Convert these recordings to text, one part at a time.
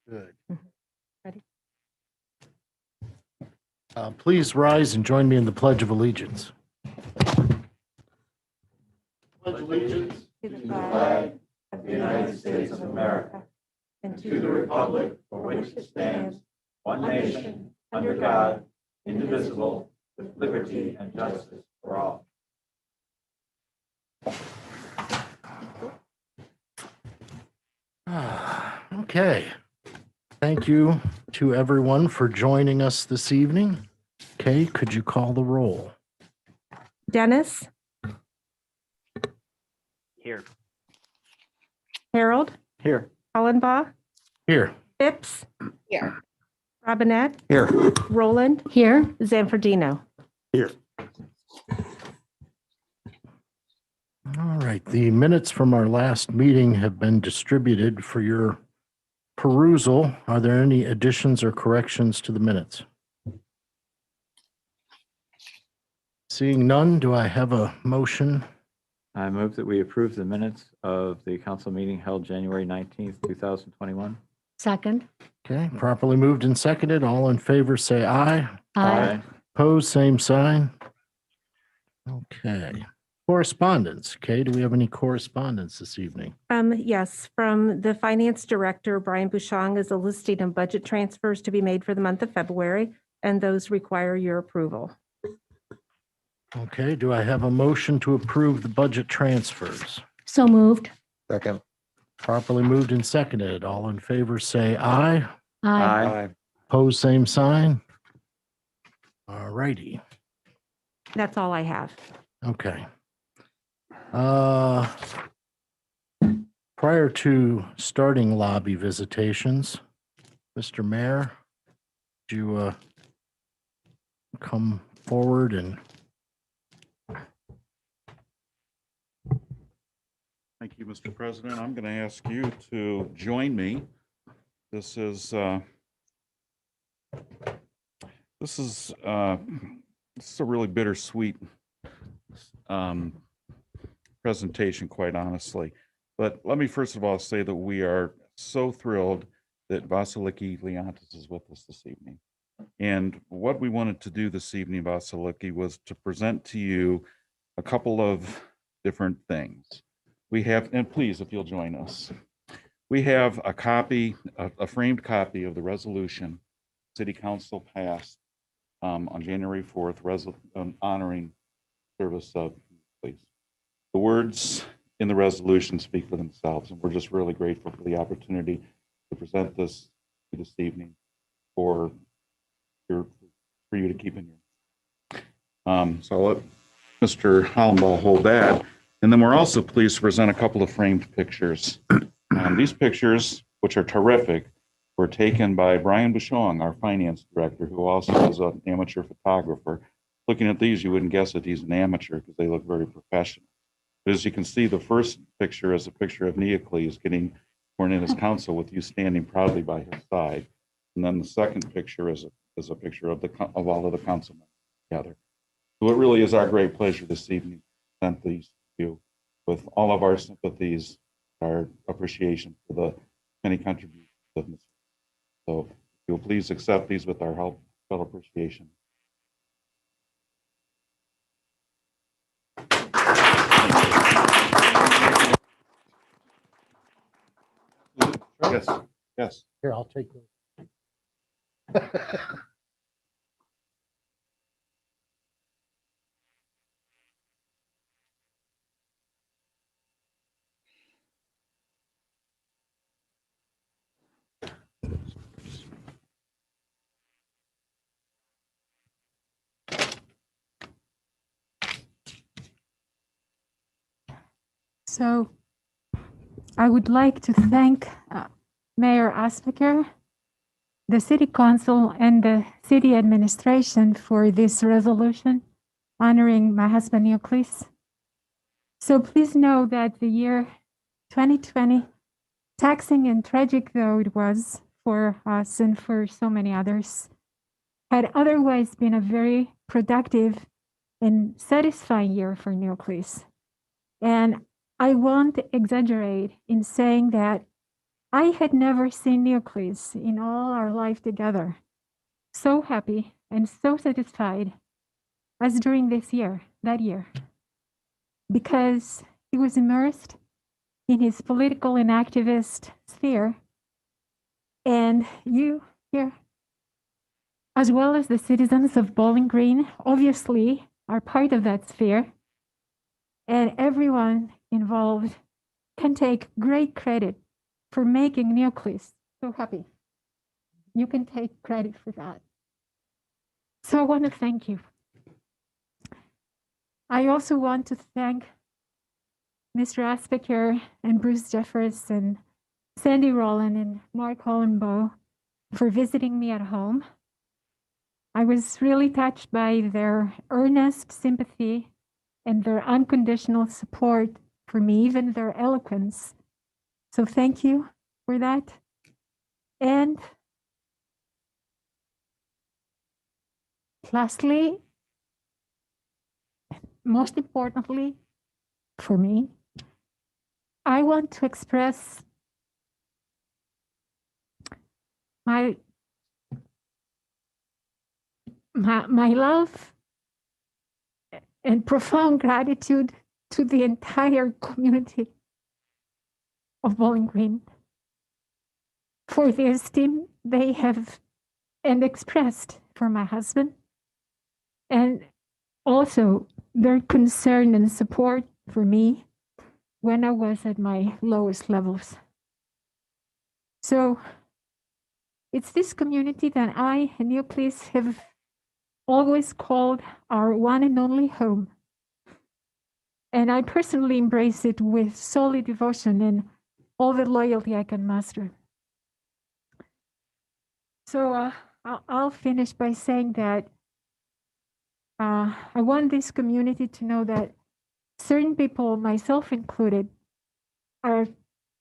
Good. Ready? Please rise and join me in the Pledge of Allegiance. Pledge allegiance To the flag of the United States of America and to the republic for which it stands, one nation, under God, indivisible, with liberty and justice for all. Okay. Thank you to everyone for joining us this evening. Kay, could you call the roll? Dennis, Here. Harold, Here. Hollenbaugh, Here. Phipps. Here. Robinette, Here. Roland. Here. Zanfordino. Here. All right. The minutes from our last meeting have been distributed for your perusal. Are there any additions or corrections to the minutes? Seeing none, do I have a motion? I move that we approve the minutes of the council meeting held January 19th, 2021. Second. Okay, properly moved and seconded. All in favor, say aye. Aye. Opposed, same sign. Okay. Correspondence. Kay, do we have any correspondence this evening? Yes, from the finance director, Brian Bouchong, is a listing of budget transfers to be made for the month of February, and those require your approval. Okay, do I have a motion to approve the budget transfers? So moved. Second. Properly moved and seconded. All in favor, say aye. Aye. Opposed, same sign. All righty. That's all I have. Okay. Prior to starting lobby visitations, Mr. Mayor, would you come forward and Thank you, Mr. President. I'm going to ask you to join me. This is a really bittersweet presentation, quite honestly. But let me first of all say that we are so thrilled that Vasiliki Leontis is with us this evening. And what we wanted to do this evening, Vasiliki, was to present to you a couple of different things. We have, and please, if you'll join us, we have a copy, a framed copy of the resolution City Council passed on January 4th, honoring service of police. The words in the resolution speak for themselves, and we're just really grateful for the opportunity to present this evening for you to keep in your. So I'll let Mr. Hollenbaugh hold that. And then we're also pleased to present a couple of framed pictures. These pictures, which are terrific, were taken by Brian Bouchong, our finance director, who also is an amateur photographer. Looking at these, you wouldn't guess that he's an amateur because they look very professional. But as you can see, the first picture is a picture of Neocles getting sworn in as council with you standing proudly by his side. And then the second picture is a picture of all of the councilmen together. So it really is our great pleasure this evening to present these to you with all of our sympathies, our appreciation for the many contributions of Mr. So if you'll please accept these with our help, fellow appreciation. Yes, yes. here, I'll take those. So I would like to thank Mayor Aspaker, the City Council, and the City Administration for this resolution honoring my husband Neocles. So please know that the year 2020, taxing and tragic though it was for us and for so many others, had otherwise been a very productive and satisfying year for Neocles. And I won't exaggerate in saying that I had never seen Neocles in all our life together so happy and so satisfied as during that year, because he was immersed in his political and activist sphere, and you here, as well as the citizens of Bowling Green, obviously are part of that sphere, and everyone involved can take great credit for making Neocles so happy. You can take credit for that. So I want to thank you. I also want to thank Mr. Aspeker and Bruce Jeffers and Sandy Rowland and Mark Hollenbow for visiting me at home. I was really touched by their earnest sympathy and their unconditional support for me, even their eloquence. So thank you for that. And lastly, most importantly for me, I want to express my love and profound gratitude to the entire community of Bowling Green for the esteem they have and expressed for my husband, and also their concern and support for me when I was at my lowest levels. So it's this community that I and Neocles have always called our one and only home. And I personally embrace it with solid devotion and all the loyalty I can muster. So I'll finish by saying that I want this community to know that certain people, myself included, are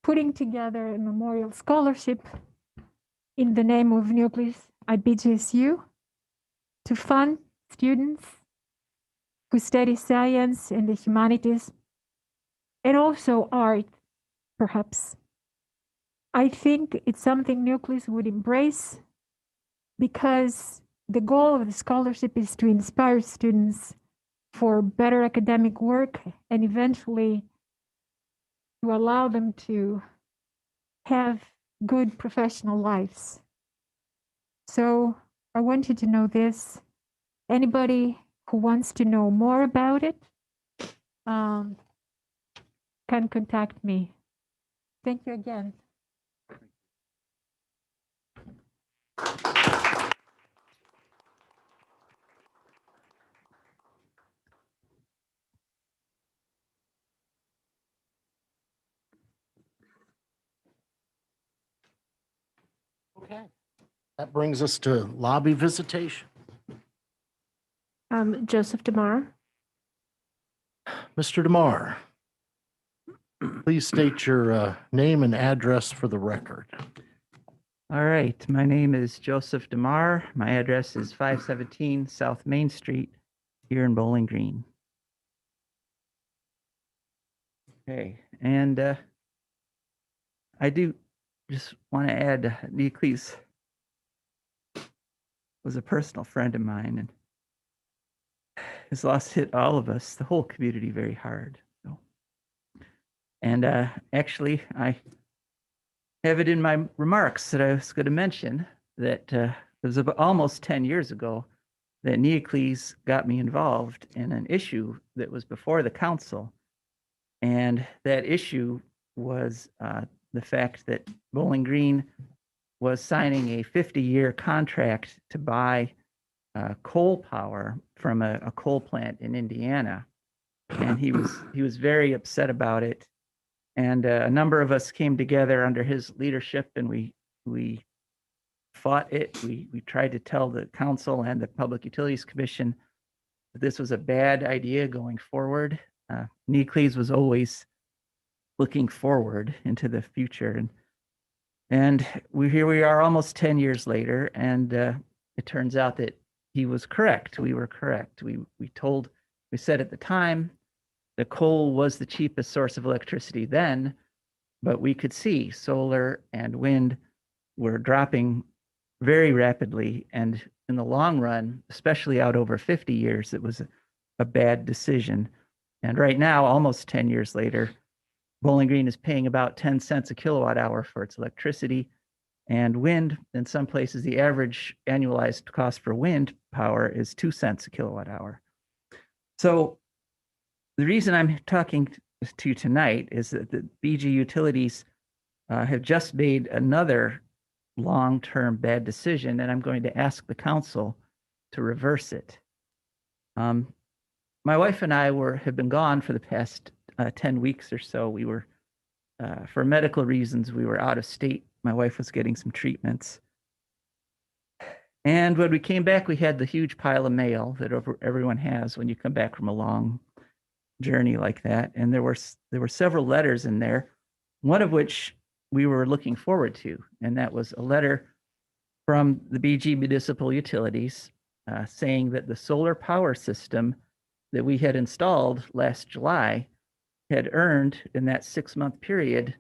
putting together a memorial scholarship in the name of Neocles at BGSU to fund students who study science and the humanities, and also art, perhaps. I think it's something Neocles would embrace, because the goal of the scholarship is to inspire students for better academic work and eventually to allow them to have good professional lives. So I want you to know this. Anybody who wants to know more about it can contact me. Thank you again. Okay. That brings us to lobby visitation. Joseph DeMar. Mr. DeMar, please state your name and address for the record. All right, my name is Joseph DeMar. My address is 517 South Main Street here in Bowling Green. Okay, and I do just want to add, Neocles was a personal friend of mine, and his loss hit all of us, the whole community, very hard. So, and actually, I have it in my remarks that I was going to mention that it was about almost 10 years ago that Neocles got me involved in an issue that was before the council. And that issue was the fact that Bowling Green was signing a 50-year contract to buy coal power from a coal plant in Indiana. And he was very upset about it. And a number of us came together under his leadership, and we fought it. We tried to tell the council and the Public Utilities Commission that this was a bad idea going forward. Neocles was always looking forward into the future, and here we are almost 10 years later, and it turns out that he was correct. We were correct. We said at the time that coal was the cheapest source of electricity then, but we could see solar and wind were dropping very rapidly. And in the long run, especially out over 50 years, it was a bad decision. And right now, almost 10 years later, Bowling Green is paying about 10 cents a kilowatt hour for its electricity. And wind, in some places, the average annualized cost for wind power is 2 cents a kilowatt hour. So the reason I'm talking to you tonight is that the BG Utilities have just made another long-term bad decision, and I'm going to ask the council to reverse it. My wife and I have been gone for the past 10 weeks or so. We were, for medical reasons, we were out of state. My wife was getting some treatments. And when we came back, we had the huge pile of mail that everyone has when you come back from a long journey like that. And there were several letters in there, one of which we were looking forward to. And that was a letter from the BG Municipal Utilities saying that the solar power system that we had installed last July had earned in that 6-month period,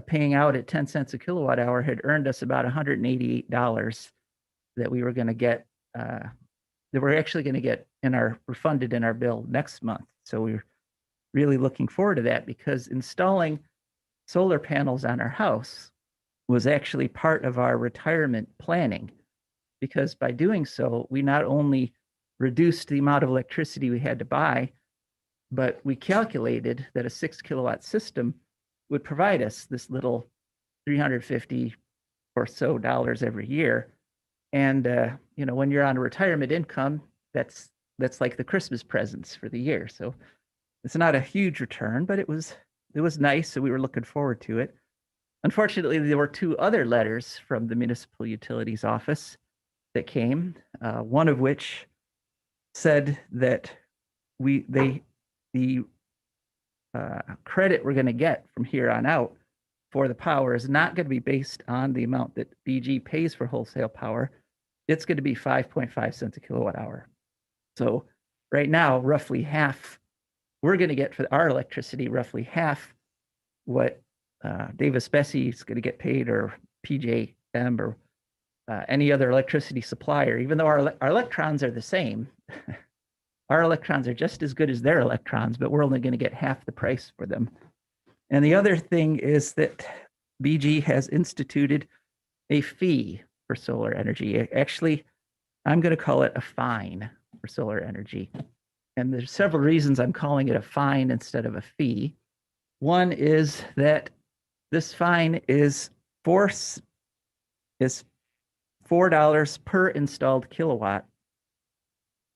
paying out at 10 cents a kilowatt hour, had earned us about $188 that we were going to get, that we're actually going to get refunded in our bill next month. So we're really looking forward to that, because installing solar panels on our house was actually part of our retirement planning, because by doing so, we not only reduced the amount of electricity we had to buy, but we calculated that a 6 kilowatt system would provide us this little $350 or so every year. And you know, when you're on a retirement income, that's like the Christmas presents for the year. So it's not a huge return, but it was nice. So we were looking forward to it. Unfortunately, there were 2 other letters from the Municipal Utilities Office that came, one of which said that the credit we're going to get from here on out for the power is not going to be based on the amount that BG pays for wholesale power. It's going to be 5.5 cents a kilowatt hour. So right now, roughly half, we're going to get for our electricity, roughly half what Davis Besse is going to get paid, or PJM, or any other electricity supplier, even though our electrons are the same. Our electrons are just as good as their electrons, but we're only going to get half the price for them. And the other thing is that BG has instituted a fee for solar energy. Actually, I'm going to call it a fine for solar energy. And there's several reasons I'm calling it a fine instead of a fee. One is that this fine is $4 per installed kilowatt.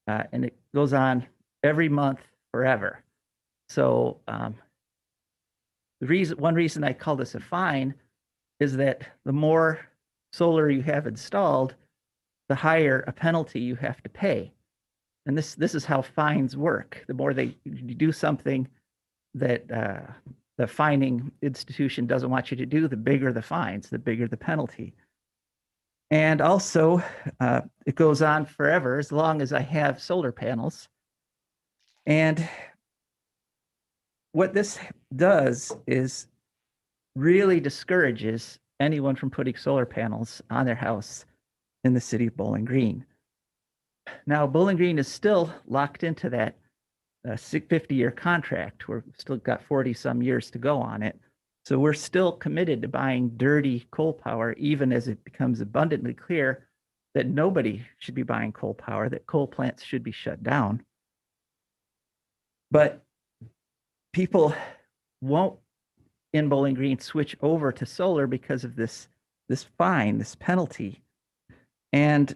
And it goes on every month forever. So one reason I call this a fine is that the more solar you have installed, the higher a penalty you have to pay. And this is how fines work. The more you do something that the fining institution doesn't want you to do, the bigger the fines, the bigger the penalty. And also, it goes on forever as long as I have solar panels. And what this does is really discourages anyone from putting solar panels on their house in the city of Bowling Green. Now, Bowling Green is still locked into that 50-year contract. We're still got 40 some years to go on it. So we're still committed to buying dirty coal power, even as it becomes abundantly clear that nobody should be buying coal power, that coal plants should be shut down. But people won't in Bowling Green switch over to solar because of this fine, this penalty. And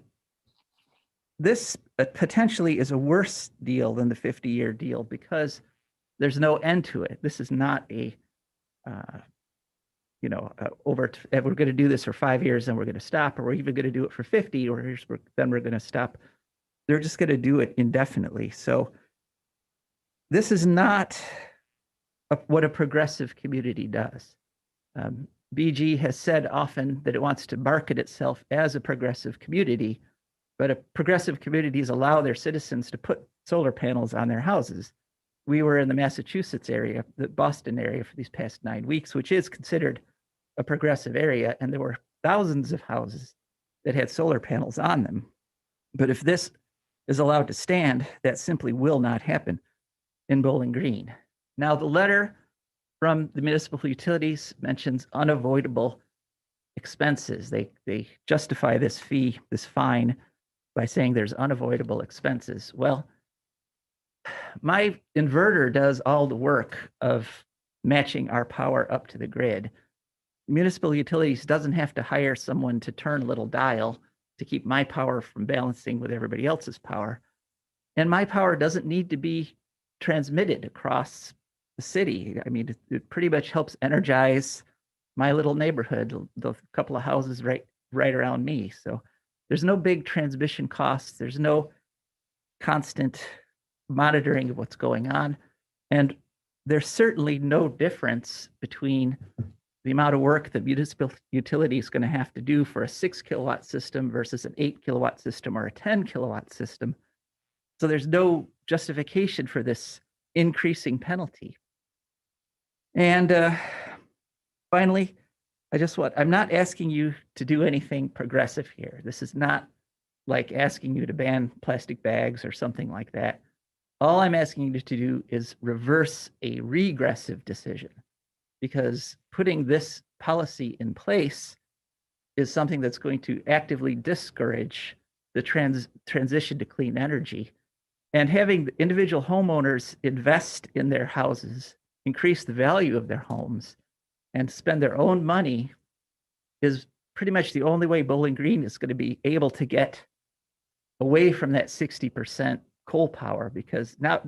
this potentially is a worse deal than the 50-year deal, because there's no end to it. This is not a we're going to do this for 5 years and we're going to stop, or we're even going to do it for 50, or then we're going to stop. They're just going to do it indefinitely. So this is not what a progressive community does. BG has said often that it wants to market itself as a progressive community, but progressive communities allow their citizens to put solar panels on their houses. we were in the Massachusetts area, the Boston area for these past 9 weeks, which is considered a progressive area, and there were thousands of houses that had solar panels on them. But if this is allowed to stand, that simply will not happen in Bowling Green. Now, the letter from the municipal utilities mentions unavoidable expenses. They justify this fee, this fine, by saying there's unavoidable expenses. Well, my inverter does all the work of matching our power up to the grid. Municipal utilities doesn't have to hire someone to turn a little dial to keep my power from balancing with everybody else's power. And my power doesn't need to be transmitted across the city. I mean, it pretty much helps energize my little neighborhood, the couple of houses right around me. So there's no big transmission costs. There's no constant monitoring of what's going on. And there's certainly no difference between the amount of work the municipal utility is going to have to do for a 6 kilowatt system versus an 8 kilowatt system or a 10 kilowatt system. So there's no justification for this increasing penalty. And finally, I'm not asking you to do anything progressive here. This is not like asking you to ban plastic bags or something like that. All I'm asking you to do is reverse a regressive decision, because putting this policy in place is something that's going to actively discourage the transition to clean energy. And having the individual homeowners invest in their houses, increase the value of their homes, and spend their own money is pretty much the only way Bowling Green is going to be able to get away from that 60% coal power, because now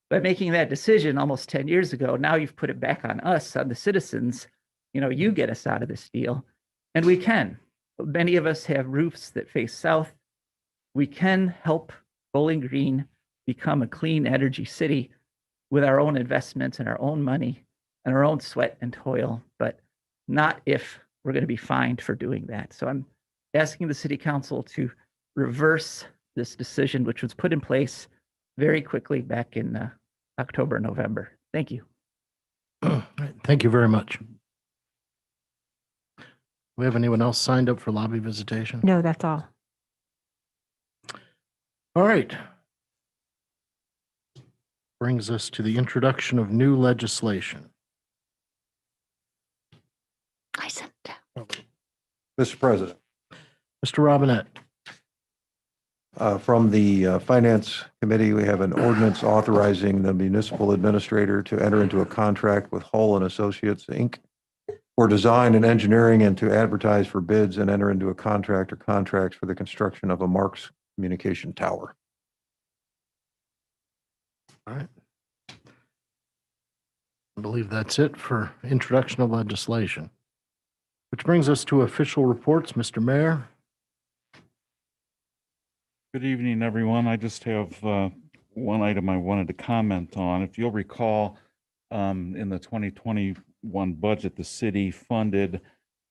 by making that decision almost 10 years ago, now you've put it back on us, on the citizens. You get us out of this deal. And we can. Many of us have roofs that face south. We can help Bowling Green become a clean energy city with our own investments and our own money and our own sweat and toil, but not if we're going to be fined for doing that. So I'm asking the city council to reverse this decision, which was put in place very quickly back in October, November. Thank you. Thank you very much. Do we have anyone else signed up for lobby visitation? No, that's all. All right. Brings us to the introduction of new legislation. I sent it down. Mr. President, Mr. Robinette. from the Finance Committee, we have an ordinance authorizing the municipal administrator to enter into a contract with Hull and Associates, Inc. for design and engineering, and to advertise for bids and enter into a contract or contracts for the construction of a Marks communication tower. All right. I believe that's it for introduction of legislation. Which brings us to official reports. Mr. Mayor. Good evening, everyone. I just have one item I wanted to comment on. If you'll recall, in the 2021 budget, the city funded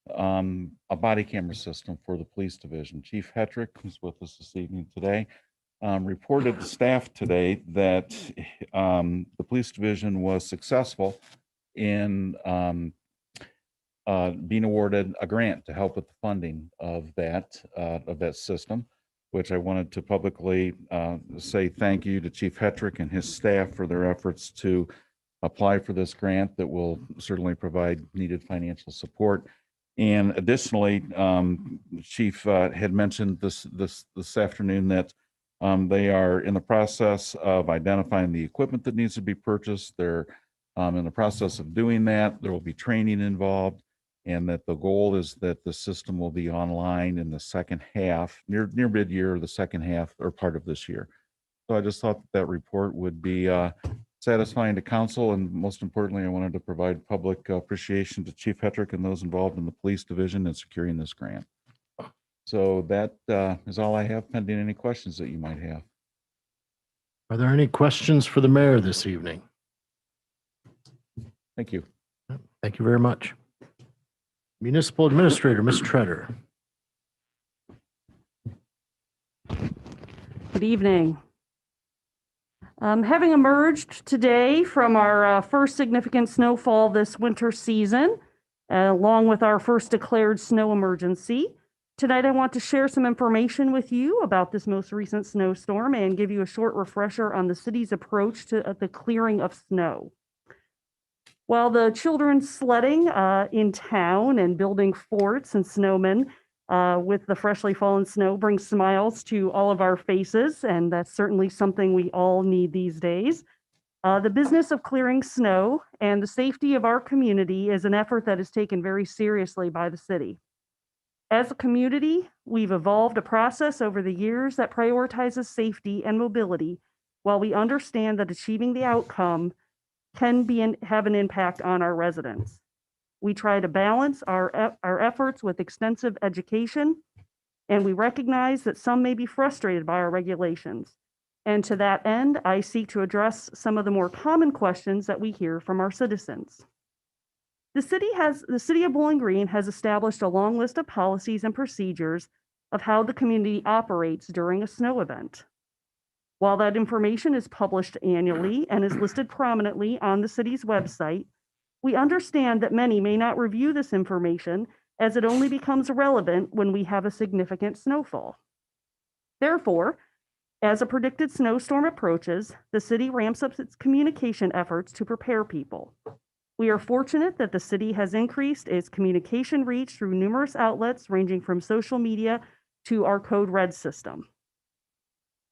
a body camera system for the police division. Chief Hetrick, who's with us this evening today, reported to staff today that the police division was successful in being awarded a grant to help with the funding of that system, which I wanted to publicly say thank you to Chief Hetrick and his staff for their efforts to apply for this grant that will certainly provide needed financial support. And additionally, Chief had mentioned this afternoon that they are in the process of identifying the equipment that needs to be purchased. They're in the process of doing that. There will be training involved, and that the goal is that the system will be online in the second half, near mid-year, the second half or part of this year. So I just thought that report would be satisfying to council, and most importantly, I wanted to provide public appreciation to Chief Hetrick and those involved in the police division in securing this grant. So that is all I have, pending any questions that you might have. Are there any questions for the mayor this evening? Thank you. Thank you very much. Municipal Administrator, Ms. Treader. Good evening. Having emerged today from our first significant snowfall this winter season, along with our first declared snow emergency, tonight I want to share some information with you about this most recent snowstorm and give you a short refresher on the city's approach to the clearing of snow. While the children sledding in town and building forts and snowmen with the freshly fallen snow brings smiles to all of our faces, and that's certainly something we all need these days. The business of clearing snow and the safety of our community is an effort that is taken very seriously by the city. As a community, we've evolved a process over the years that prioritizes safety and mobility, while we understand that achieving the outcome can have an impact on our residents. We try to balance our efforts with extensive education, and we recognize that some may be frustrated by our regulations. And to that end, I seek to address some of the more common questions that we hear from our citizens. The city of Bowling Green has established a long list of policies and procedures of how the community operates during a snow event. While that information is published annually and is listed prominently on the city's website, we understand that many may not review this information as it only becomes relevant when we have a significant snowfall. Therefore, as a predicted snowstorm approaches, the city ramps up its communication efforts to prepare people. We are fortunate that the city has increased its communication reach through numerous outlets ranging from social media to our Code Red system.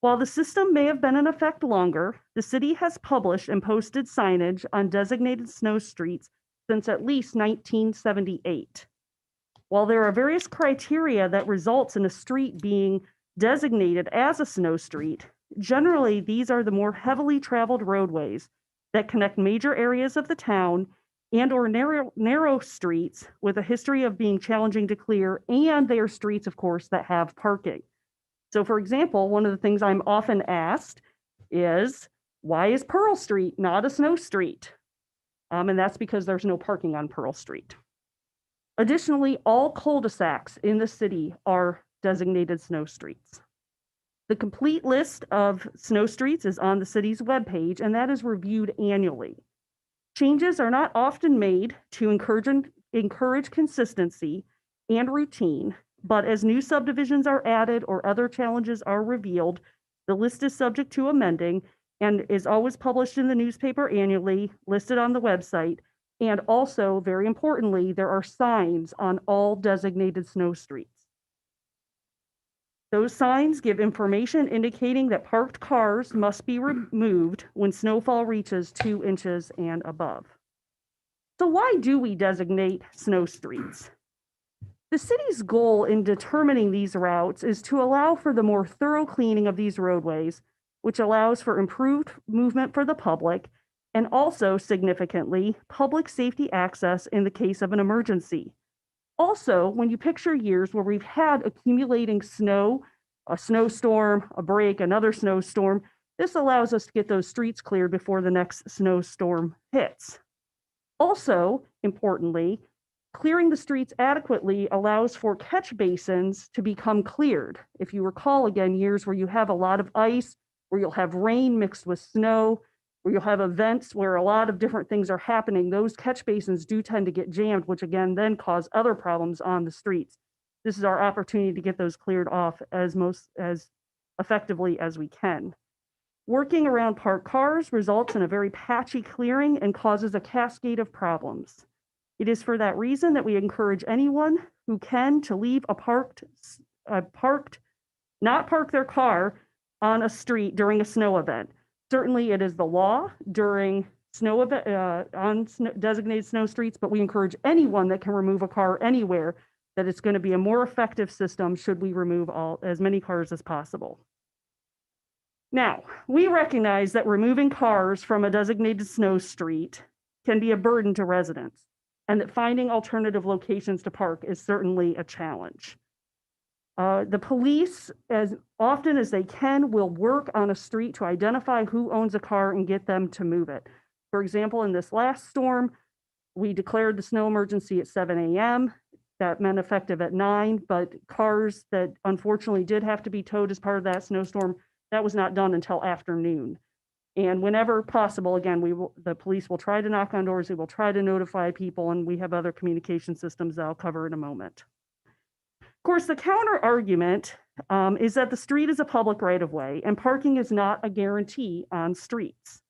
While the system may have been in effect longer, the city has published and posted signage on designated snow streets since at least 1978. While there are various criteria that results in a street being designated as a snow street, generally these are the more heavily traveled roadways that connect major areas of the town and or narrow streets with a history of being challenging to clear, and they are streets, of course, that have parking. So for example, one of the things I'm often asked is, why is Pearl Street not a snow street? And that's because there's no parking on Pearl Street. Additionally, all cul-de-sacs in the city are designated snow streets. The complete list of snow streets is on the city's webpage, and that is reviewed annually. Changes are not often made to encourage consistency and routine, but as new subdivisions are added or other challenges are revealed, the list is subject to amending and is always published in the newspaper annually, listed on the website, and also, very importantly, there are signs on all designated snow streets. Those signs give information indicating that parked cars must be removed when snowfall reaches 2 inches and above. So why do we designate snow streets? The city's goal in determining these routes is to allow for the more thorough cleaning of these roadways, which allows for improved movement for the public and also, significantly, public safety access in the case of an emergency. Also, when you picture years where we've had accumulating snow, a snowstorm, a break, another snowstorm, this allows us to get those streets cleared before the next snowstorm hits. Also, importantly, clearing the streets adequately allows for catch basins to become cleared. If you recall, again, years where you have a lot of ice, where you'll have rain mixed with snow, where you'll have events where a lot of different things are happening, those catch basins do tend to get jammed, which again then cause other problems on the streets. This is our opportunity to get those cleared off as effectively as we can. Working around parked cars results in a very patchy clearing and causes a cascade of problems. It is for that reason that we encourage anyone who can to leave not park their car on a street during a snow event. Certainly it is the law during snow event, designated snow streets, but we encourage anyone that can remove a car anywhere that it's going to be a more effective system should we remove as many cars as possible. Now, we recognize that removing cars from a designated snow street can be a burden to residents, and that finding alternative locations to park is certainly a challenge. The police, as often as they can, will work on a street to identify who owns a car and get them to move it. For example, in this last storm, we declared the snow emergency at 7 a.m. That meant effective at 9, but cars that unfortunately did have to be towed as part of that snowstorm, that was not done until afternoon. And whenever possible, again, the police will try to knock on doors, we will try to notify people, and we have other communication systems that I'll cover in a moment. Of course, the counter argument is that the street is a public right-of-way and parking is not a guarantee on streets.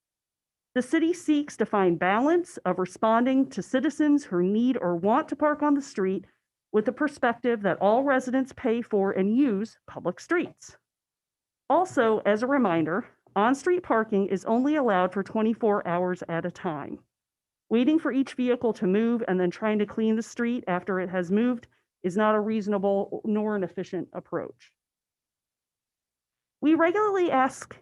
The city seeks to find balance of responding to citizens who need or want to park on the street with the perspective that all residents pay for and use public streets. Also, as a reminder, on-street parking is only allowed for 24 hours at a time. Waiting for each vehicle to move and then trying to clean the street after it has moved is not a reasonable nor an efficient approach. We're regularly asked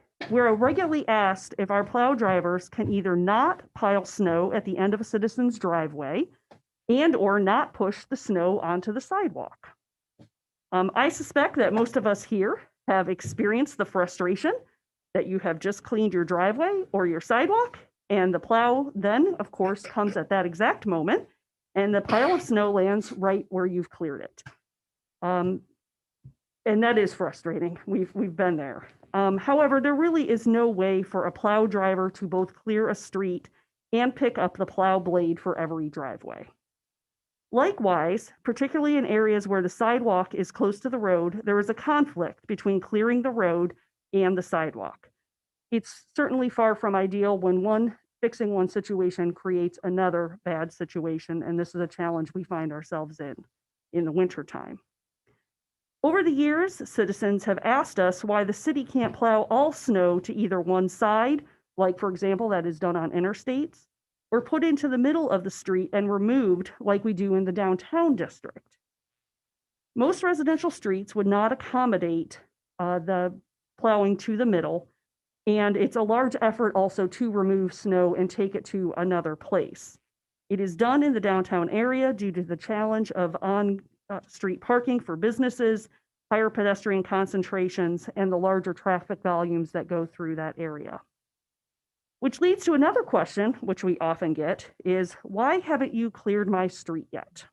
if our plow drivers can either not pile snow at the end of a citizen's driveway and or not push the snow onto the sidewalk. I suspect that most of us here have experienced the frustration that you have just cleaned your driveway or your sidewalk, and the plow then, of course, comes at that exact moment, and the pile of snow lands right where you've cleared it. And that is frustrating. We've been there. However, there really is no way for a plow driver to both clear a street and pick up the plow blade for every driveway. Likewise, particularly in areas where the sidewalk is close to the road, there is a conflict between clearing the road and the sidewalk. It's certainly far from ideal when fixing one situation creates another bad situation, and this is a challenge we find ourselves in the wintertime. Over the years, citizens have asked us why the city can't plow all snow to either one side, like for example, that is done on interstates, or put into the middle of the street and removed like we do in the downtown district. Most residential streets would not accommodate the plowing to the middle, and it's a large effort also to remove snow and take it to another place. It is done in the downtown area due to the challenge of on-street parking for businesses, higher pedestrian concentrations, and the larger traffic volumes that go through that area. Which leads to another question, which we often get, is why haven't you cleared my street yet?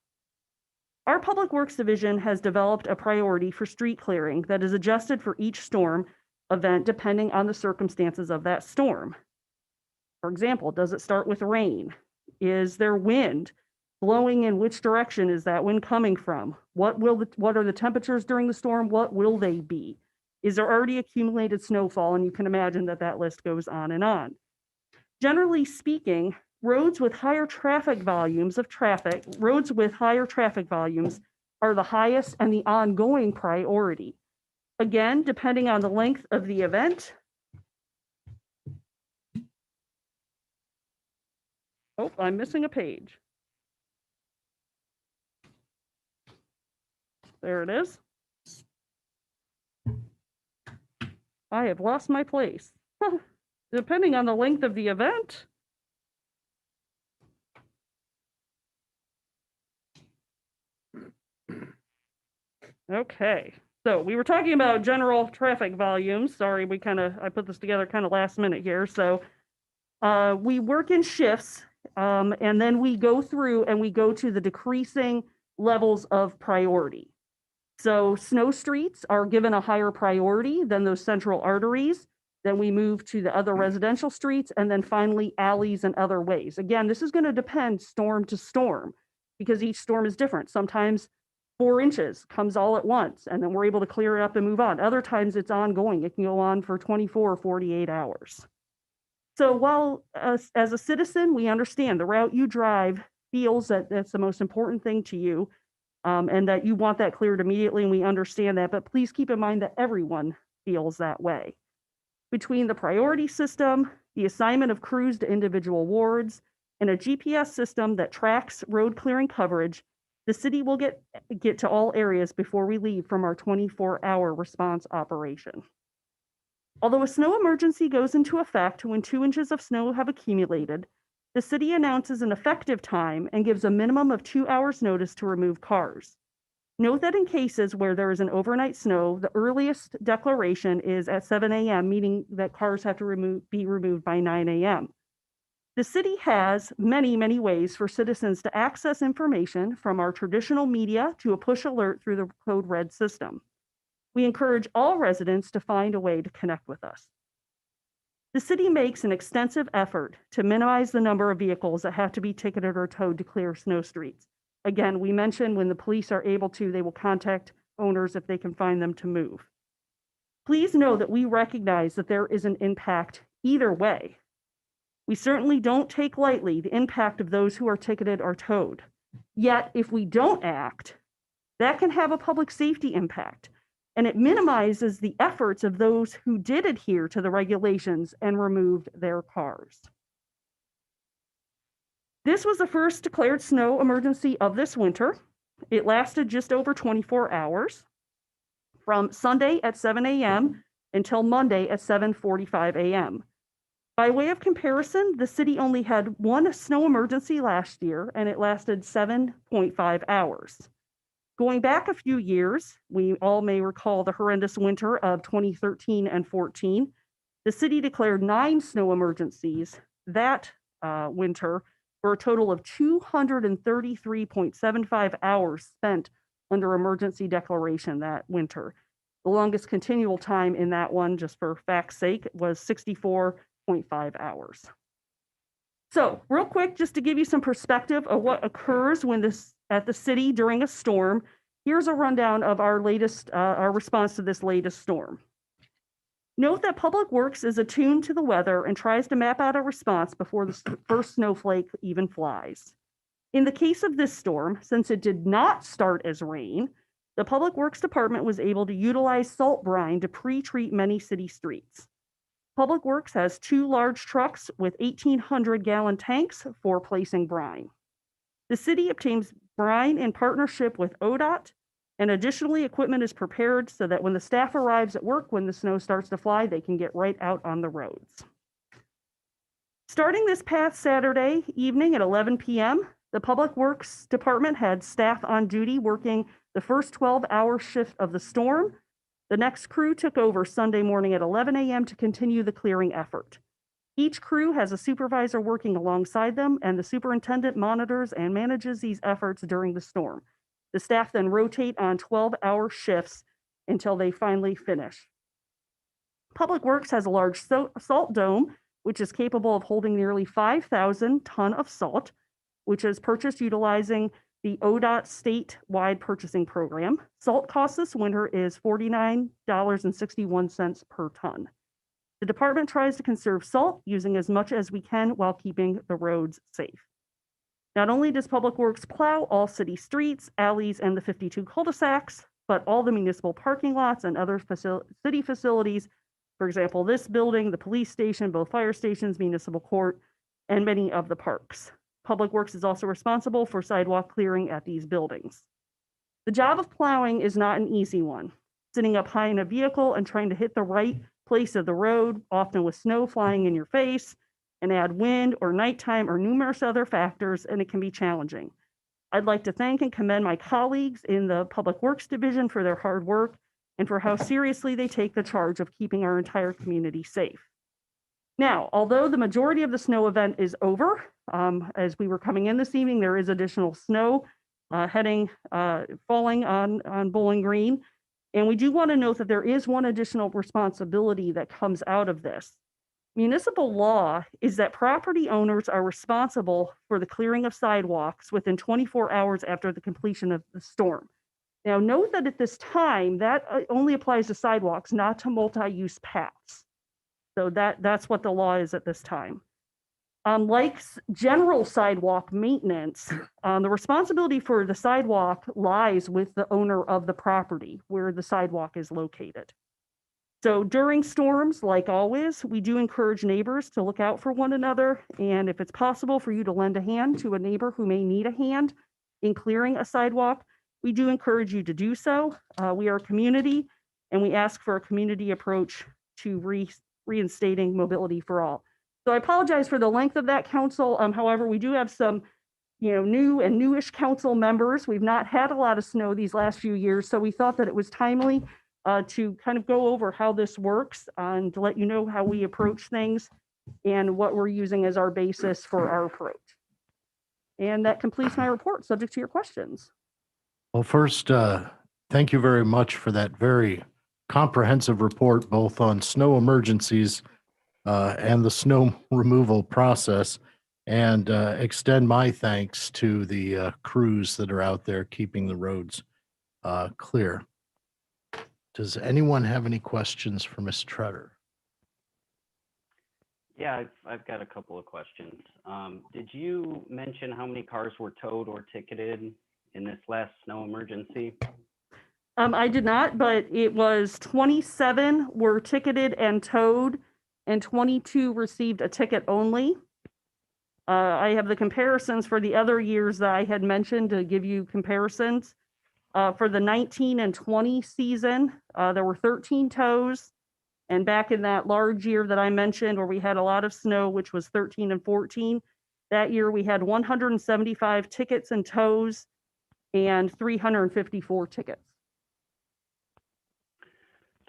Our Public Works Division has developed a priority for street clearing that is adjusted for each storm event depending on the circumstances of that storm. For example, does it start with rain? Is there wind blowing in which direction is that wind coming from? What are the temperatures during the storm? What will they be? Is there already accumulated snowfall? And you can imagine that list goes on and on. Generally speaking, roads with higher traffic volumes are the highest and the ongoing priority. Again, depending on the length of the event. Oh, I'm missing a page. There it is. I have lost my place. Depending on the length of the event. Okay, so we were talking about general traffic volumes. Sorry, I put this together kind of last minute here. So we work in shifts and then we go through and we go to the decreasing levels of priority. So snow streets are given a higher priority than those central arteries. Then we move to the other residential streets, and then finally alleys and other ways. Again, this is going to depend storm to storm because each storm is different. Sometimes 4 inches comes all at once, and then we're able to clear it up and move on. Other times it's ongoing. It can go on for 24 or 48 hours. So while as a citizen, we understand the route you drive feels that that's the most important thing to you, and that you want that cleared immediately, and we understand that, but please keep in mind that everyone feels that way. Between the priority system, the assignment of crews to individual wards, and a GPS system that tracks road clearing coverage, the city will get to all areas before we leave from our 24-hour response operation. Although a snow emergency goes into effect when 2 inches of snow have accumulated, the city announces an effective time and gives a minimum of 2 hours notice to remove cars. Note that in cases where there is an overnight snow, the earliest declaration is at 7 a.m., meaning that cars have to be removed by 9 a.m. The city has many, many ways for citizens to access information, from our traditional media to a push alert through the Code Red system. We encourage all residents to find a way to connect with us. The city makes an extensive effort to minimize the number of vehicles that have to be ticketed or towed to clear snow streets. Again, we mentioned when the police are able to, they will contact owners if they can find them to move. Please know that we recognize that there is an impact either way. We certainly don't take lightly the impact of those who are ticketed or towed. Yet, if we don't act, that can have a public safety impact, and it minimizes the efforts of those who did adhere to the regulations and removed their cars. This was the first declared snow emergency of this winter. It lasted just over 24 hours, from Sunday at 7 a.m. until Monday at 7:45 a.m. By way of comparison, the city only had one snow emergency last year, and it lasted 7.5 hours. Going back a few years, we all may recall the horrendous winter of 2013 and 14. The city declared 9 snow emergencies that winter, for a total of 233.75 hours spent under emergency declaration that winter. The longest continual time in that one, just for fact's sake, was 64.5 hours. So real quick, just to give you some perspective of what occurs when at the city during a storm, here's a rundown of our response to this latest storm. Note that Public Works is attuned to the weather and tries to map out a response before the first snowflake even flies. In the case of this storm, since it did not start as rain, the Public Works Department was able to utilize salt brine to pre-treat many city streets. Public Works has 2 large trucks with 1,800-gallon tanks for placing brine. The city obtains brine in partnership with ODOT, and additionally, equipment is prepared so that when the staff arrives at work, when the snow starts to fly, they can get right out on the roads. Starting this past Saturday evening at 11 p.m., the Public Works Department had staff on duty working the first 12-hour shift of the storm. The next crew took over Sunday morning at 11 a.m. to continue the clearing effort. Each crew has a supervisor working alongside them, and the superintendent monitors and manages these efforts during the storm. The staff then rotate on 12-hour shifts until they finally finish. Public Works has a large salt dome, which is capable of holding nearly 5,000 tons of salt, which is purchased utilizing the ODOT statewide purchasing program. Salt cost this winter is $49.61 per ton. The department tries to conserve salt, using as much as we can while keeping the roads safe. Not only does Public Works plow all city streets, alleys, and the 52 cul-de-sacs, but all the municipal parking lots and other city facilities, for example, this building, the police station, both fire stations, municipal court, and many of the parks. Public Works is also responsible for sidewalk clearing at these buildings. The job of plowing is not an easy one. Sitting up high in a vehicle and trying to hit the right place of the road, often with snow flying in your face, and add wind or nighttime or numerous other factors, and it can be challenging. I'd like to thank and commend my colleagues in the Public Works Division for their hard work and for how seriously they take the charge of keeping our entire community safe. Now, although the majority of the snow event is over, as we were coming in this evening, there is additional snow falling on Bowling Green. And we do want to note that there is one additional responsibility that comes out of this. Municipal law is that property owners are responsible for the clearing of sidewalks within 24 hours after the completion of the storm. Now, note that at this time, that only applies to sidewalks, not to multi-use paths. So that's what the law is at this time. Like general sidewalk maintenance, the responsibility for the sidewalk lies with the owner of the property where the sidewalk is located. So during storms, like always, we do encourage neighbors to look out for one another. And if it's possible for you to lend a hand to a neighbor who may need a hand in clearing a sidewalk, we do encourage you to do so. We are a community, and we ask for a community approach to reinstating mobility for all. So I apologize for the length of that, council. However, we do have some, new and newish council members. We've not had a lot of snow these last few years, so we thought that it was timely to kind of go over how this works and to let you know how we approach things and what we're using as our basis for our approach. And that completes my report, subject to your questions. Well, first, thank you very much for that very comprehensive report, both on snow emergencies and the snow removal process, and extend my thanks to the crews that are out there keeping the roads clear. Does anyone have any questions for Ms. Treader? Yeah, I've got a couple of questions. Did you mention how many cars were towed or ticketed in this last snow emergency? I did not, but it was 27 were ticketed and towed, and 22 received a ticket only. I have the comparisons for the other years that I had mentioned to give you comparisons. For the 19 and 20 season, there were 13 tows. And back in that large year that I mentioned where we had a lot of snow, which was 13 and 14, that year we had 175 tickets and tows and 354 tickets.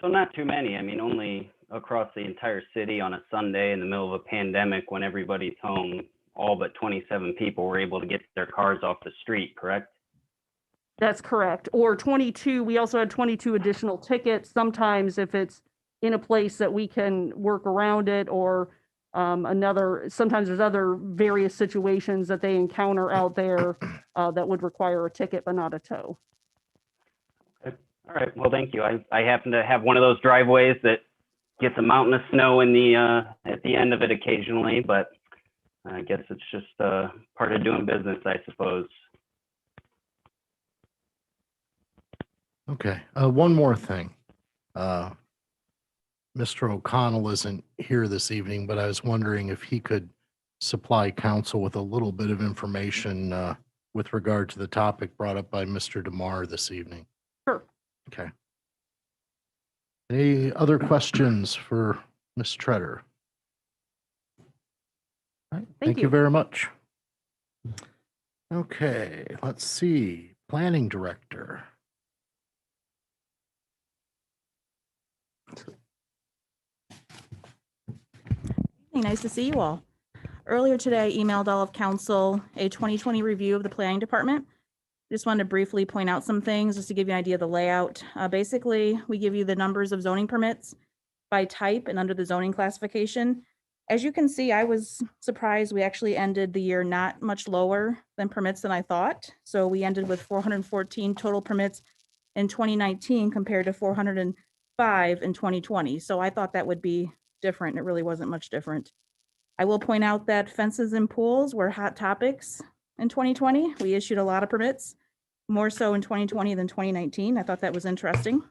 So not too many. I mean, only across the entire city on a Sunday in the middle of a pandemic when everybody's home, all but 27 people were able to get their cars off the street, correct? That's correct. Or 22, we also had 22 additional tickets. Sometimes if it's in a place that we can work around it, or sometimes there's other various situations that they encounter out there that would require a ticket but not a tow. All right, well, thank you. I happen to have one of those driveways that gets a mountain of snow in the at the end of it occasionally, but I guess it's just part of doing business, I suppose. Okay, one more thing. Mr. O'Connell isn't here this evening, but I was wondering if he could supply council with a little bit of information with regard to the topic brought up by Mr. DeMar this evening. Sure. Okay. Any other questions for Ms. Treader? All right, thank you you. very much. Okay, let's see. Planning Director. Nice to see you all. Earlier today, I emailed all of council a 2020 review of the planning department. Just wanted to briefly point out some things just to give you an idea of the layout. Basically, we give you the numbers of zoning permits by type and under the zoning classification. As you can see, I was surprised we actually ended the year not much lower than permits than I thought. So we ended with 414 total permits in 2019 compared to 405 in 2020. So I thought that would be different. It really wasn't much different. I will point out that fences and pools were hot topics in 2020. We issued a lot of permits, more so in 2020 than 2019. I thought that was interesting.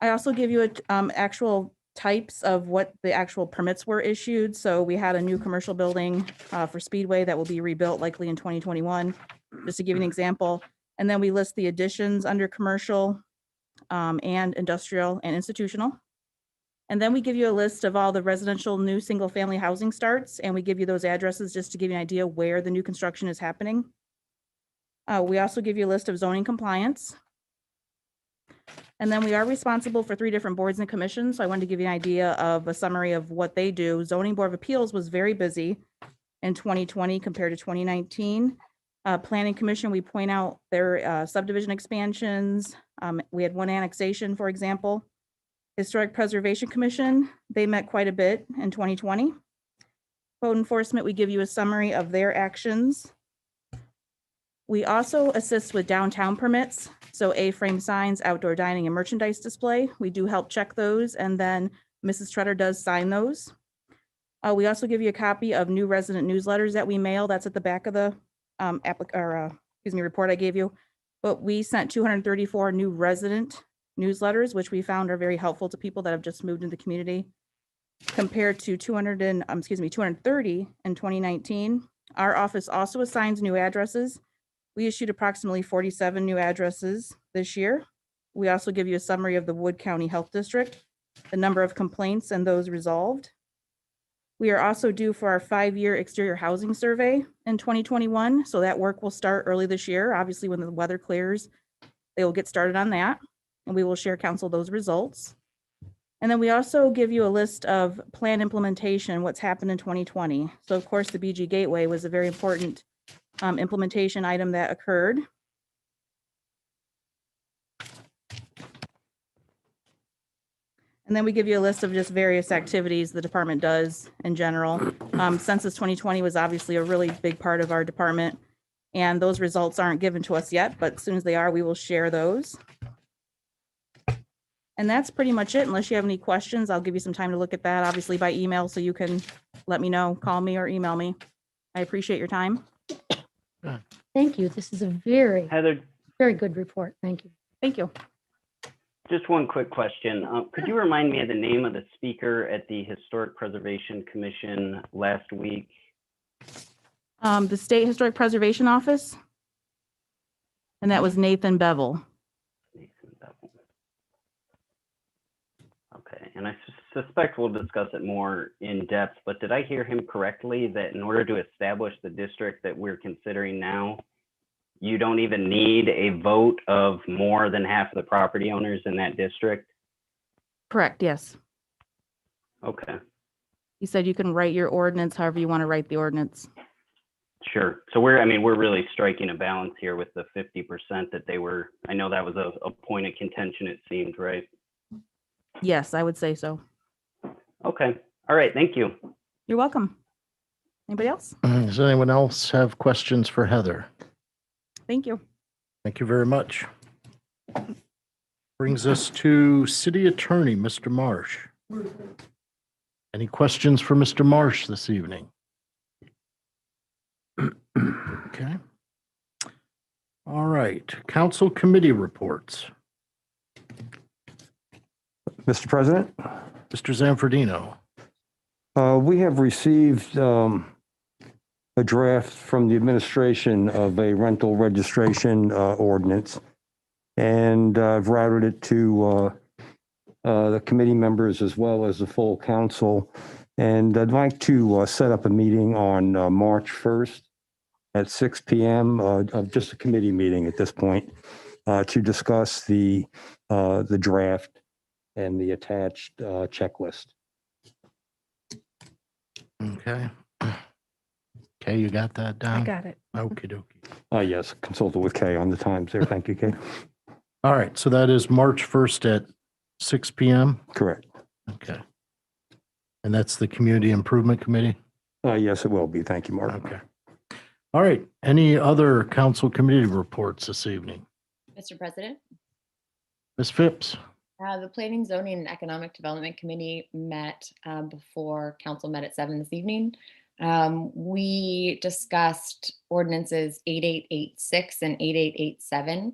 I also give you actual types of what the actual permits were issued. So we had a new commercial building for Speedway that will be rebuilt likely in 2021, just to give you an example. And then we list the additions under commercial and industrial and institutional. And then we give you a list of all the residential new single family housing starts, and we give you those addresses just to give you an idea where the new construction is happening. We also give you a list of zoning compliance. And then we are responsible for 3 different boards and commissions. So I wanted to give you an idea of a summary of what they do. Zoning Board of Appeals was very busy in 2020 compared to 2019. Planning Commission, we point out their subdivision expansions. We had 1 annexation, for example. Historic Preservation Commission, they met quite a bit in 2020. Code Enforcement, we give you a summary of their actions. We also assist with downtown permits. So A-frame signs, outdoor dining, and merchandise display. We do help check those, and then Mrs. Treader does sign those. We also give you a copy of new resident newsletters that we mail. That's at the back of the report I gave you. But we sent 234 new resident newsletters, which we found are very helpful to people that have just moved into the community, compared to 230 in 2019. Our office also assigns new addresses. We issued approximately 47 new addresses this year. We also give you a summary of the Wood County Health District, the number of complaints and those resolved. We are also due for our 5-year exterior housing survey in 2021. So that work will start early this year. Obviously, when the weather clears, they will get started on that, and we will share council those results. And then we also give you a list of plan implementation, what's happened in 2020. So of course, the BG Gateway was a very important implementation item that occurred. And then we give you a list of just various activities the department does in general. Census 2020 was obviously a really big part of our department, and those results aren't given to us yet, but as soon as they are, we will share those. And that's pretty much it. Unless you have any questions, I'll give you some time to look at that, obviously by email, so you can let me know, call me or email me. I appreciate your time. Thank you. This is a very, Heather, very good report. Thank you. Thank you. just one quick question. Could you remind me of the name of the speaker at the Historic Preservation Commission last week? The State Historic Preservation Office. And that was Nathan Bevel. Nathan Bevel. Okay, and I suspect we'll discuss it more in depth, but did I hear him correctly that in order to establish the district that we're considering now, you don't even need a vote of more than half of the property owners in that district? Correct, yes. Okay, You said you can write your ordinance however you want to write the ordinance. sure. So we're really striking a balance here with the 50% that they were, I know that was a point of contention, it seemed, right? Yes, I would say so. Okay, all right, thank you. You're welcome. Anybody else? Does anyone else have questions for Heather? Thank you. Thank you very much. Brings us to City Attorney, Mr. Marsh. Any questions for Mr. Marsh this evening? Okay. All right, council committee reports. Mr. President, Mr. Zanfordino. we have received a draft from the administration of a rental registration ordinance, and I've routed it to the committee members as well as the full council. And I'd like to set up a meeting on March 1st at 6 p.m., of just a committee meeting at this point, to discuss the draft and the attached checklist. Okay. Okay, you got that down? I got it. Okie dokie. Yes, consulted with Kay on the times there. Thank you, Kay. All right, so that is March 1st at 6 p.m.? Correct. Okay. And that's the Community Improvement Committee? Yes, it will be. Thank you, Mark. Okay. All right, any other council committee reports this evening? Mr. President, Ms. Phipps? the Planning, Zoning, and Economic Development Committee met before council met at 7 this evening. We discussed ordinances 8886 and 8887,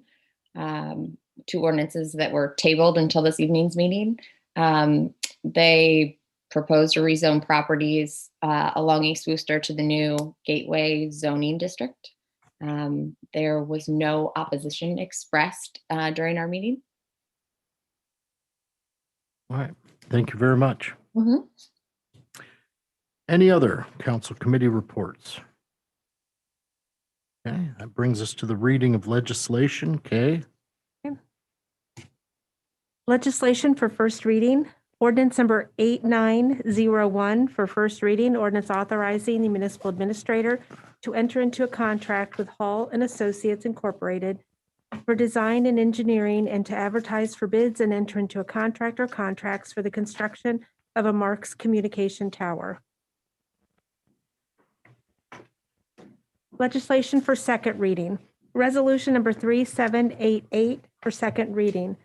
two ordinances that were tabled until this evening's meeting. They proposed to rezone properties along East Wooster to the new Gateway zoning district. There was no opposition expressed during our meeting. All right, thank you very much. Mm-hmm. Any other council committee reports? Okay, that brings us to the reading of legislation. Kay? Legislation for first reading. Ordinance number 8901 for first reading. Ordinance authorizing the municipal administrator to enter into a contract with Hall and Associates Incorporated for design and engineering and to advertise for bids and enter into a contract or contracts for the construction of a Marks Communication Tower. Legislation for second reading. Resolution number 3788 for second reading.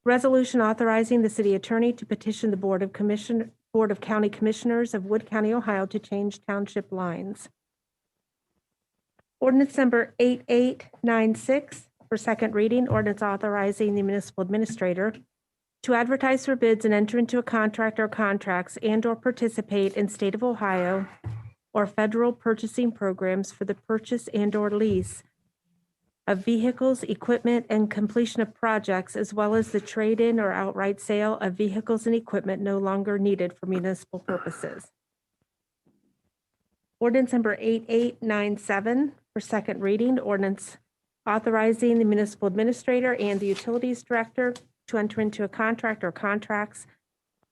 Resolution authorizing the city attorney to petition the Board of County Commissioners of Wood County, Ohio to change township lines. Ordinance number 8896 for second reading. Ordinance authorizing the municipal administrator to advertise for bids and enter into a contract or contracts and/or participate in state of Ohio or federal purchasing programs for the purchase and/or lease of vehicles, equipment, and completion of projects, as well as the trade-in or outright sale of vehicles and equipment no longer needed for municipal purposes. Ordinance number 8897 for second reading. Ordinance authorizing the municipal administrator and the utilities director to enter into a contract or contracts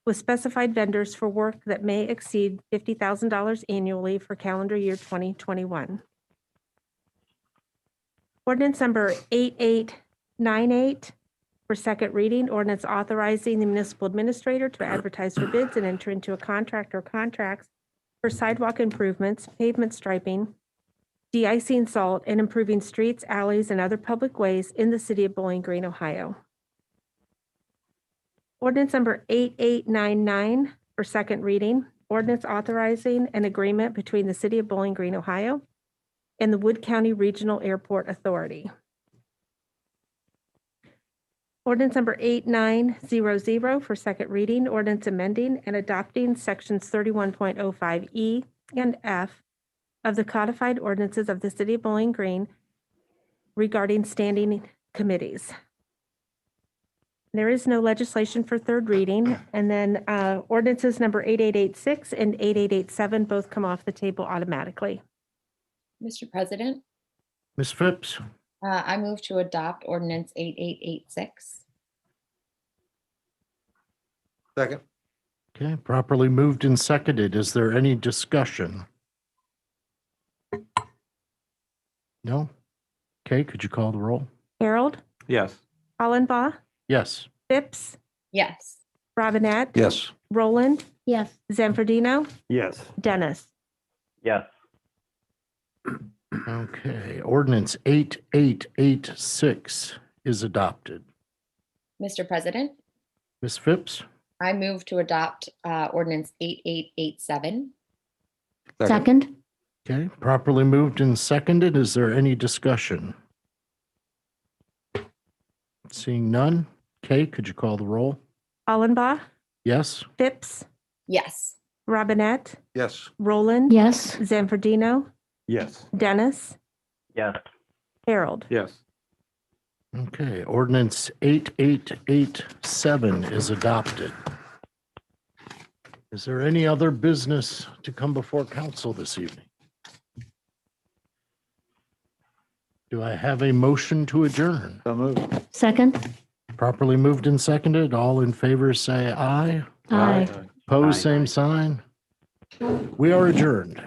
with specified vendors for work that may exceed $50,000 annually for calendar year 2021. Ordinance number 8898 for for second reading, ordinance authorizing the municipal administrator to advertise for bids and enter into a contract or contracts for sidewalk improvements, pavement striping, de-icing salt, and improving streets, alleys, and other public ways in the city of Bowling Green, Ohio. Ordinance number 8899 for second reading, ordinance authorizing an agreement between the city of Bowling Green, Ohio, and the Wood County Regional Airport Authority. Ordinance number 8900 for second reading, ordinance amending and adopting sections 31.05E and F of the codified ordinances of the city of Bowling Green regarding standing committees. There is no legislation for third reading, and then ordinances number 8886 and 8887 both come off the table automatically. Mr. President, Ms. Phipps, I move to adopt ordinance 8886. Second. okay, properly moved and seconded. Is there any discussion? No? Okay, could you call the roll? Harold, Yes. Hollenbaugh, Yes. Phipps, Yes. Robinette, Yes. Roland, Yes. Zanfordino, Yes. Dennis. Yes. Okay, ordinance 8886 is adopted. Mr. President, Ms. Phipps, I move to adopt ordinance 8887. Second. okay, properly moved and seconded. Is there any discussion? Seeing none. Kay, could you call the roll? Hollenbaugh, Yes? Phipps, Yes. Robinette, Yes. Roland, Yes. Zanfordino, Yes. Dennis, Yes. Harold. Yes. Okay, ordinance 8887 is adopted. Is there any other business to come before council this evening? Do I have a motion to adjourn? So moved. Second. Properly moved and seconded. All in favor, say aye. Aye. Opposed, Aye. same sign. We are adjourned.